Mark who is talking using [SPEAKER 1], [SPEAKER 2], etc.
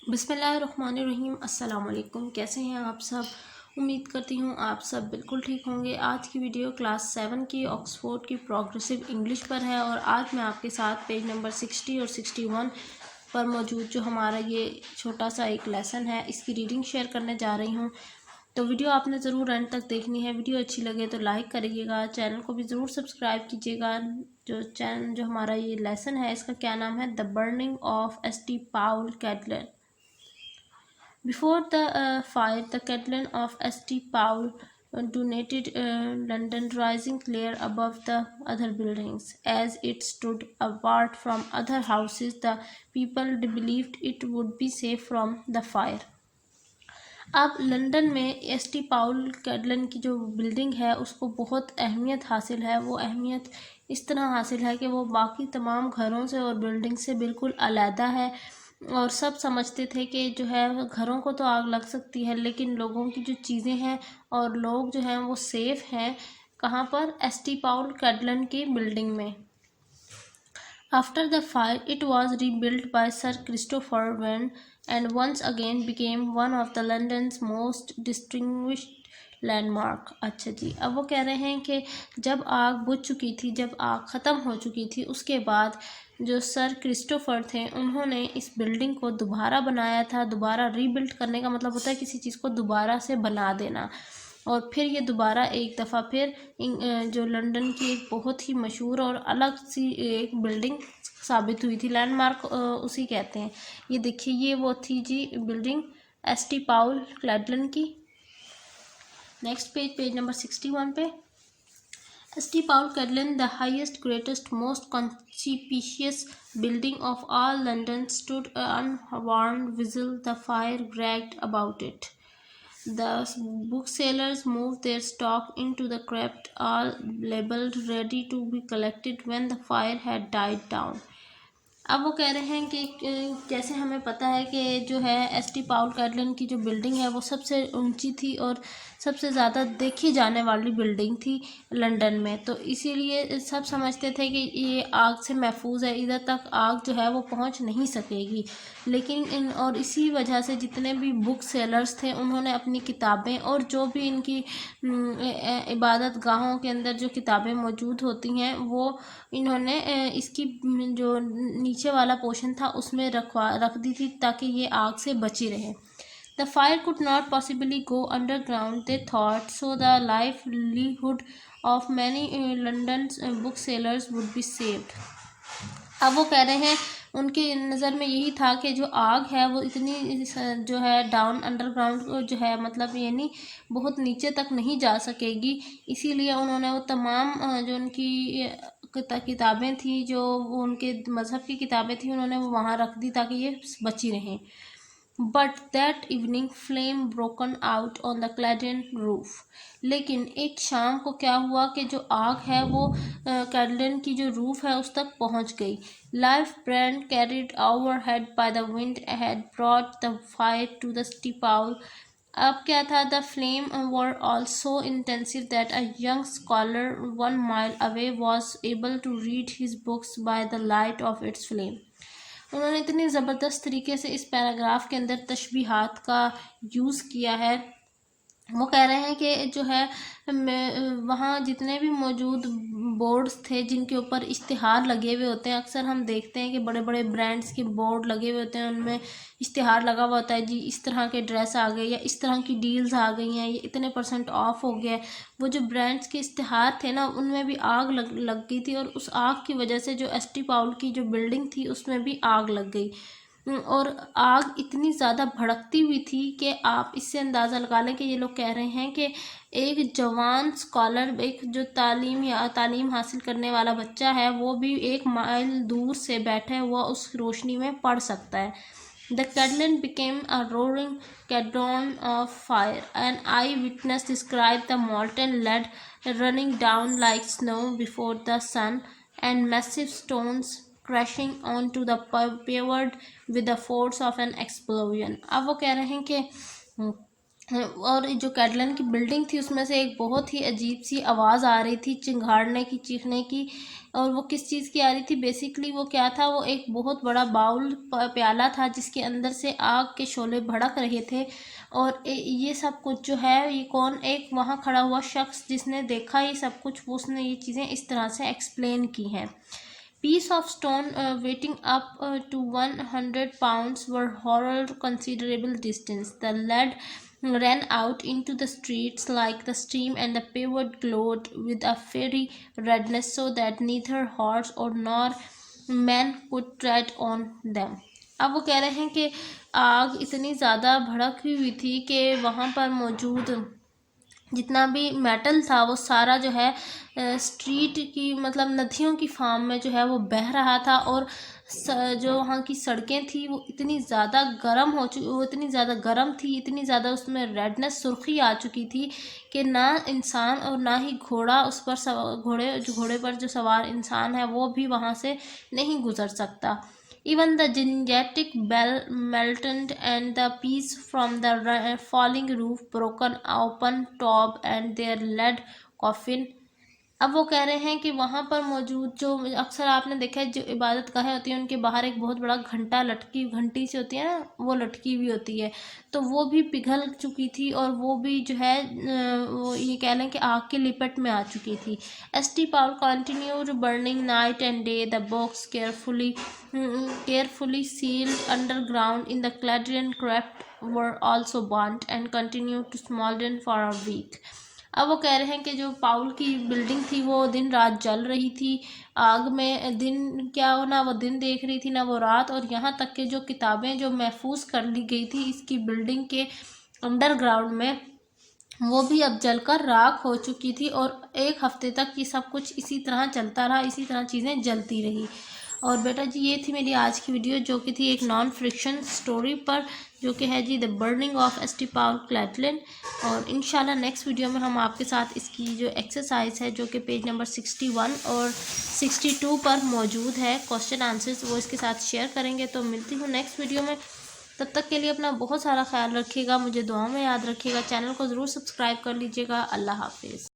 [SPEAKER 1] बिस्मिल्लाहिर्रहमानिर्रहीम। अस्सलाम वालेकुम। कैसे हैं आप सब? उम्मीद करती हूँ आप सब बिल्कुल ठीक होंगे। आज की वीडियो क्लास 7 की ऑक्सफोर्ड की प्रोग्रेसिव इंग्लिश पर है और आज मैं आपके साथ पेज नंबर 60 और 61 पर मौजूद जो हमारा ये छोटा सा एक लेसन है इसकी रीडिंग शेयर करने जा रही हूँ। तो वीडियो आपने ज़रूर एंड तक देखनी है। वीडियो अच्छी लगे तो लाइक करिएगा, चैनल को भी ज़रूर सब्सक्राइब कीजिएगा। जो हमारा ये लेसन है इसका क्या नाम है? The burning of S T. Paul cathedral. Before the fire, the Catalan of S.T. Paul donated London, rising clear above the other buildings. As it stood apart from other houses, the people believed it would be safe from the fire. अब London में ST. Paul Catalan की जो building है उसको बहुत अहमियत हासिल है। वो अहमियत इस तरह हासिल है कि वो बाकी तमाम घरों से और बिल्डिंग से बिल्कुल अलहदा है और सब समझते थे कि जो है घरों को तो आग लग सकती है लेकिन लोगों की जो चीज़ें हैं और लोग जो हैं वो सेफ़ हैं। कहाँ पर? एस.टी. पाउल कैटलन की बिल्डिंग में। After the fire, it was rebuilt by Sir Christopher Wren and once again became one of the London's most distinguished landmark. अच्छा जी, अब वो कह रहे हैं कि जब आग बुझ चुकी थी, जब आग ख़त्म हो चुकी थी, उसके बाद जो सर क्रिस्टोफर थे उन्होंने इस बिल्डिंग को दोबारा बनाया था। दोबारा रीबिल्ड करने का मतलब होता है किसी चीज़ को दोबारा से बना देना। और फिर ये दोबारा एक दफ़ा फिर जो लंदन की एक बहुत ही मशहूर और अलग सी एक बिल्डिंग साबित हुई थी। लैंडमार्क उसी कहते हैं। ये देखिए, ये वो थी जी बिल्डिंग एस.टी. पाउल कैटलन की। नेक्स्ट पेज नंबर 61 पे। S.T. Paul Cadlan, the highest, greatest, most conspicuous building of all London, stood unwarned, visible. The fire dragged about it. The booksellers moved their stock into the crypt, all labelled, ready to be collected when the fire had died down. अब वो कह रहे हैं कि जैसे हमें पता है कि जो है एस.टी. पाउल कैटलन की जो बिल्डिंग है वो सबसे ऊंची थी और सबसे ज़्यादा देखी जाने वाली बिल्डिंग थी लंदन में। तो इसीलिए सब समझते थे कि ये आग से महफूज है, इधर तक आग जो है वो पहुंच नहीं सकेगी। लेकिन और इसी वजह से जितने भी बुक सेलर्स थे उन्होंने अपनी किताबें और जो भी इनकी इबादत गाहों के अंदर जो किताबें मौजूद होती हैं वो इन्होंने इसकी जो नीचे वाला पोर्शन था उसमें रख दी थी ताकि ये आग से बची रहे। The fire could not possibly go underground, they thought, so the livelihood of many London's booksellers would be saved. अब वो कह रहे हैं उनकी नज़र में यही था कि जो आग है वो इतनी जो है डाउन अंडरग्राउंड जो है मतलब यानी बहुत नीचे तक नहीं जा सकेगी। इसीलिए उन्होंने वो तमाम जो उनकी किताबें थी, जो उनके मज़हब की किताबें थी, उन्होंने वो वहाँ रख दी ताकि ये बची रहें। But that evening flame broken out on the cladded roof. लेकिन एक शाम को क्या हुआ कि जो आग है वो कैटलन की जो रूफ है उस तक पहुंच गई। Life brand carried over head by the wind had brought the fire to the St. Paul. अब क्या था? The flame were also intensive that a young scholar 1 mile away was able to read his books by the light of its flame. उन्होंने इतनी ज़बरदस्त तरीके से इस paragraph के अंदर तशबीहात का यूज़ किया है। वो कह रहे हैं कि जो है वहाँ जितने भी मौजूद बोर्ड्स थे जिनके ऊपर इश्तिहार लगे हुए होते हैं, अक्सर हम देखते हैं कि बड़े बड़े ब्रांड्स के बोर्ड लगे हुए होते हैं, उनमें इश्तिहार लगा हुआ होता है जी इस तरह के ड्रेस आ गए या इस तरह की डील्स आ गई हैं, ये इतने % ऑफ हो गया है। वो जो ब्रांड्स के इश्तिहार थे ना उनमें भी आग लग गई थी और उस आग की वजह से जो एस.टी. पाउल की जो बिल्डिंग थी उसमें भी आग लग गई। और आग इतनी ज़्यादा भड़कती हुई थी कि आप इससे अंदाज़ा लगा लें कि ये लोग कह रहे हैं कि एक जवान स्कॉलर, एक जो तालीम हासिल करने वाला बच्चा है, वो भी 1 माइल दूर से बैठे हुआ उस रोशनी में पढ़ सकता है। The Catalan became a roaring cauldron of fire. An eyewitness described the molten lead running down like snow before the sun and massive stones crashing onto the pavement with the force of an explosion. अब वो कह रहे हैं कि और जो Catalan की building थी उसमें से एक बहुत ही अजीब सी आवाज़ आ रही थी, चिंगाड़ने की, चीखने की। और वो किस चीज़ की आ रही थी, बेसिकली वो क्या था, वो एक बहुत बड़ा बाउल प्याला था जिसके अंदर से आग के शोले भड़क रहे थे। और ये सब कुछ जो है, ये कौन, एक वहाँ खड़ा हुआ शख्स जिसने देखा ये सब कुछ, उसने ये चीज़ें इस तरह से एक्सप्लेन की हैं। Piece of stone weighing up to 100 pounds were hurled considerable distance. The lead ran out into the streets like the steam, and the pavement glowed with a fiery redness so that neither horse or nor man could tread on them. अब वो कह रहे हैं कि आग इतनी ज़्यादा भड़क हुई थी कि वहाँ पर मौजूद जितना भी मेटल था वो सारा जो है स्ट्रीट की, मतलब नदियों की फार्म में जो है वो बह रहा था। और जो वहाँ की सड़कें थी वो इतनी ज़्यादा गर्म हो चुकी, वो इतनी ज़्यादा गर्म थी, इतनी ज़्यादा उसमें रेडनेस, सुर्खी आ चुकी थी कि ना इंसान और ना ही घोड़ा उस पर घोड़े पर जो सवार इंसान है वो भी वहाँ से नहीं गुजर सकता। Even the gigantic bell melted, and the piece from the falling roof broken open top and their lead coffin. अब वो कह रहे हैं कि वहाँ पर मौजूद, जो अक्सर आपने देखा है जो इबादत गाहें होती हैं उनके बाहर एक बहुत बड़ा घंटी सी होती है ना, वो लटकी हुई होती है, तो वो भी पिघल चुकी थी और वो भी जो है वो ये कह लें कि आग की लिपट में आ चुकी थी। ST. Paul continued burning night and day, the box carefully sealed underground in the Clarion crypt were also burnt and continued to smolder for a week. अब वो कह रहे हैं कि जो पाउल की बिल्डिंग थी वो दिन रात जल रही थी आग में। दिन क्या, हो ना वो दिन देख रही थी ना वो रात। और यहाँ तक कि जो किताबें जो महफूज कर ली गई थी इसकी बिल्डिंग के अंडरग्राउंड में, वो भी अब जलकर राख हो चुकी थी। और एक हफ्ते तक ये सब कुछ इसी तरह चलता रहा, इसी तरह चीज़ें जलती रही। और बेटा जी ये थी मेरी आज की वीडियो, जो कि थी एक नॉन फ्रिक्शन स्टोरी पर, जो कि है जी द बर्निंग ऑफ एस.टी. पाउल क्लैटलिन। और इंशाल्लाह नेक्स्ट वीडियो में हम आपके साथ इसकी जो एक्सरसाइज है, जो कि पेज नंबर 61 और 62 पर मौजूद है, क्वेश्चन आंसर्स, वो इसके साथ शेयर करेंगे। तो मिलती हूँ नेक्स्ट वीडियो में, तब तक के लिए अपना बहुत सारा ख्याल रखिएगा, मुझे दुआ में याद रखिएगा, चैनल को ज़रूर सब्सक्राइब कर लीजिएगा। अल्लाह हाफिज़।